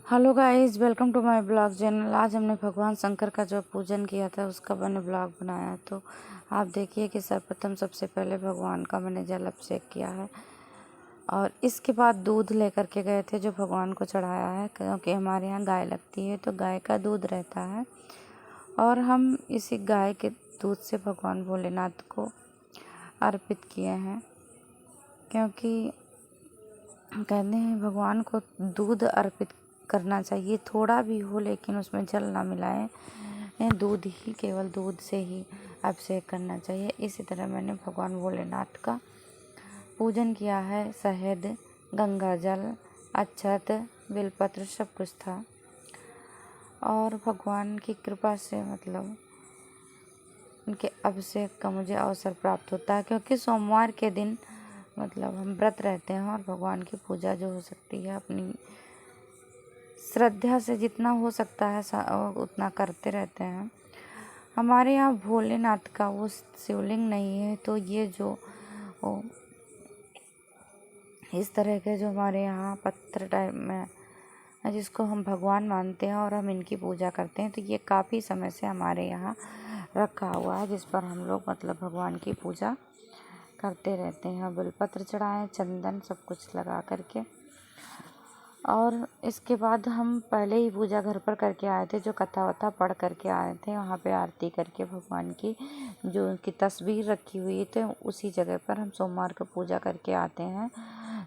Hello guys, welcome to my blog channel. आज हमने भगवान शंकर का जो पूजन किया था उसका मैंने ब्लॉग बनाया। तो आप देखिए कि सर्वप्रथम सबसे पहले भगवान का मैंने जल अभिषेक किया है और इसके बाद दूध लेकर के गए थे जो भगवान को चढ़ाया है, क्योंकि हमारे यहाँ गाय लगती है तो गाय का दूध रहता है और हम इसी गाय के दूध से भगवान भोलेनाथ को अर्पित किए हैं। क्योंकि कहते हैं भगवान को दूध अर्पित करना चाहिए, थोड़ा भी हो लेकिन उसमें जल ना मिलाएं, दूध ही, केवल दूध से ही अभिषेक करना चाहिए। इसी तरह मैंने भगवान भोलेनाथ का पूजन किया है। शहद, गंगा जल, अक्षत, बेलपत्र सब कुछ था और भगवान की कृपा से उनके अभिषेक का मुझे अवसर प्राप्त होता है, क्योंकि सोमवार के दिन हम व्रत रहते हैं और भगवान की पूजा जो हो सकती है अपनी श्रद्धा से जितना हो सकता है उतना करते रहते हैं। हमारे यहाँ भोलेनाथ का वो शिवलिंग नहीं है, तो ये जो इस तरह के जो हमारे यहाँ पत्थर टाइप में जिसको हम भगवान मानते हैं और हम इनकी पूजा करते हैं, तो ये काफ़ी समय से हमारे यहाँ रखा हुआ है जिस पर हम लोग भगवान की पूजा करते रहते हैं। बेलपत्र चढ़ाएं, चंदन सब कुछ लगा करके। और इसके बाद हम पहले ही पूजा घर पर करके आए थे, जो कथा वथा पढ़ करके आए थे। वहाँ पे आरती करके भगवान की जो उनकी तस्वीर रखी हुई थी उसी जगह पर हम सोमवार को पूजा करके आते हैं,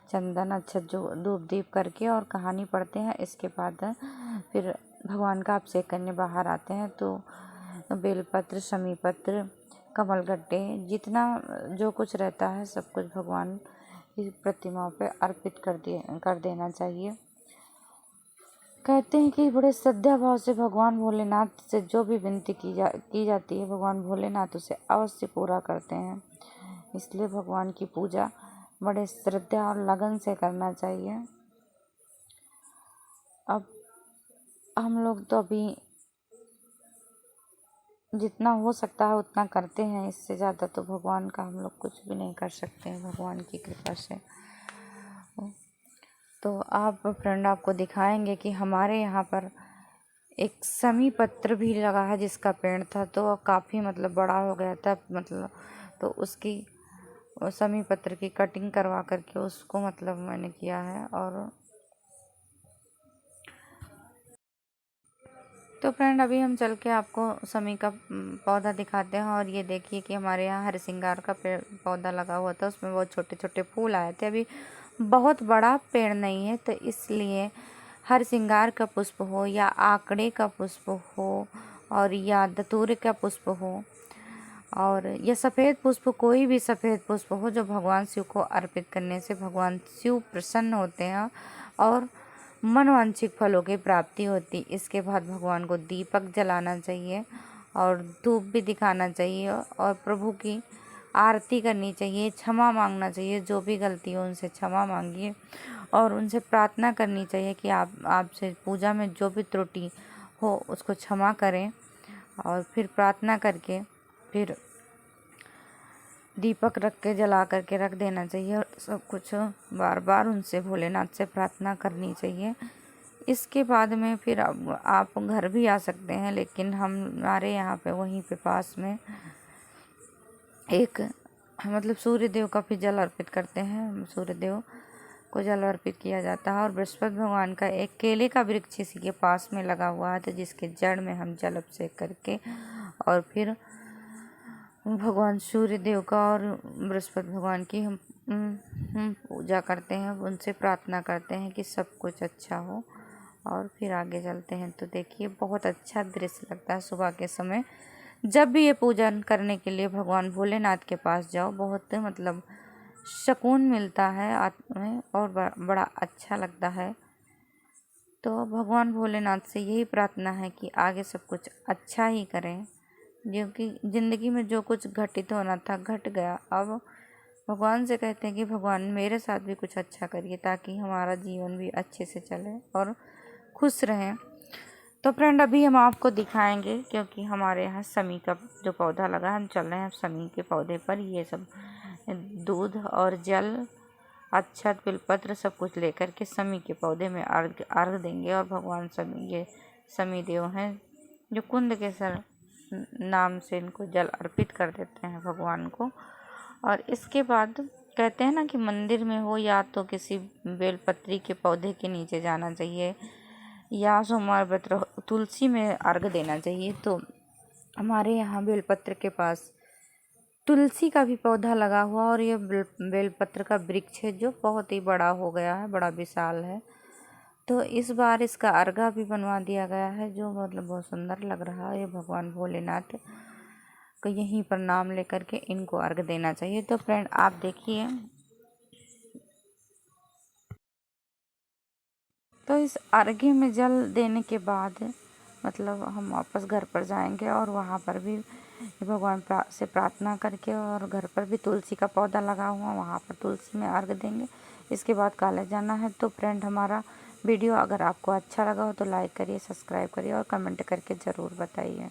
चंदन अच्छा जो धूप दीप करके और कहानी पढ़ते हैं। इसके बाद फिर भगवान का अभिषेक करने बाहर आते हैं। तो बेलपत्र, शमी पत्र, कमलगट्टे, जितना जो कुछ रहता है सब कुछ भगवान की प्रतिमाओं पे अर्पित कर देना चाहिए। कहते हैं कि बड़े श्रद्धा भाव से भगवान भोलेनाथ से जो भी विनती की जाती है भगवान भोलेनाथ उसे अवश्य पूरा करते हैं। इसलिए भगवान की पूजा बड़े श्रद्धा और लगन से करना चाहिए। अब हम लोग तो अभी जितना हो सकता है उतना करते हैं, इससे ज़्यादा तो भगवान का हम लोग कुछ भी नहीं कर सकते हैं भगवान की कृपा से। तो आप फ्रेंड आपको दिखाएंगे कि हमारे यहाँ पर एक शमी पत्र भी लगा है जिसका पेड़ था, तो काफ़ी बड़ा हो गया था तो उसकी शमी पत्र की कटिंग करवा करके उसको मैंने किया है। और तो फ्रेंड अभी हम चल के आपको शमी का पौधा दिखाते हैं। और ये देखिए कि हमारे यहाँ हरसिंगार का पौधा लगा हुआ था, उसमें बहुत छोटे छोटे फूल आए थे। अभी बहुत बड़ा पेड़ नहीं है, तो इसलिए हरसिंगार का पुष्प हो या आकड़े का पुष्प हो और या धतूरे का पुष्प हो और या सफ़ेद पुष्प, कोई भी सफ़ेद पुष्प हो जो भगवान शिव को अर्पित करने से भगवान शिव प्रसन्न होते हैं और मनवांछित फलों की प्राप्ति होती। इसके बाद भगवान को दीपक जलाना चाहिए और धूप भी दिखाना चाहिए और प्रभु की आरती करनी चाहिए, क्षमा मांगना चाहिए, जो भी गलती हो उनसे क्षमा मांगिए और उनसे प्रार्थना करनी चाहिए कि आपसे पूजा में जो भी त्रुटि हो उसको क्षमा करें। और फिर प्रार्थना करके फिर दीपक रख के जला करके रख देना चाहिए और सब कुछ बार बार उनसे भोलेनाथ से प्रार्थना करनी चाहिए। इसके बाद में फिर आप घर भी आ सकते हैं, लेकिन हमारे यहाँ पे वहीं पे पास में एक सूर्य देव का भी जल अर्पित करते हैं। सूर्य देव को जल अर्पित किया जाता है और बृहस्पति भगवान का एक केले का वृक्ष इसी के पास में लगा हुआ है, तो जिसके जड़ में हम जल अभिषेक करके और फिर भगवान सूर्य देव का और बृहस्पति भगवान की हम पूजा करते हैं, उनसे प्रार्थना करते हैं कि सब कुछ अच्छा हो और फिर आगे चलते हैं। तो देखिए बहुत अच्छा दृश्य लगता है सुबह के समय जब भी ये पूजन करने के लिए भगवान भोलेनाथ के पास जाओ, बहुत सुकून मिलता है आत्मा में और बड़ा अच्छा लगता है। तो भगवान भोलेनाथ से यही प्रार्थना है कि आगे सब कुछ अच्छा ही करें, क्योंकि ज़िंदगी में जो कुछ घटित होना था घट गया। अब भगवान से कहते हैं कि भगवान मेरे साथ भी कुछ अच्छा करिए ताकि हमारा जीवन भी अच्छे से चले और खुश रहें। तो फ्रेंड अभी हम आपको दिखाएंगे, क्योंकि हमारे यहाँ शमी का जो पौधा लगा, हम चल रहे हैं शमी के पौधे पर। ये सब दूध और जल अक्षत बिलपत्र सब कुछ लेकर के समी के पौधे में अर्घ देंगे। और भगवान समी, ये समी देव हैं जो कुंद के सर नाम से इनको जल अर्पित कर देते हैं भगवान को। और इसके बाद कहते हैं ना कि मंदिर में हो या तो किसी बेलपत्री के पौधे के नीचे जाना चाहिए या सोमवार व्रत तुलसी में अर्घ देना चाहिए। तो हमारे यहाँ बेलपत्र के पास तुलसी का भी पौधा लगा हुआ और ये बेलपत्र का वृक्ष है जो बहुत ही बड़ा हो गया है, बड़ा विशाल है। तो इस बार इसका अर्घा भी बनवा दिया गया है जो मतलब बहुत सुंदर लग रहा है। ये भगवान भोलेनाथ को यहीं पर नाम लेकर के इनको अर्घ देना चाहिए। तो फ्रेंड आप देखिए, तो इस अर्घ्य में जल देने के बाद मतलब हम वापस घर पर जाएंगे और वहाँ पर भी भगवान से प्रार्थना करके, और घर पर भी तुलसी का पौधा लगा हुआ वहाँ पर तुलसी में अर्घ देंगे। इसके बाद कॉलेज जाना है। तो फ्रेंड हमारा वीडियो अगर आपको अच्छा लगा हो तो लाइक करिए, सब्सक्राइब करिए और कमेंट करके ज़रूर बताइए।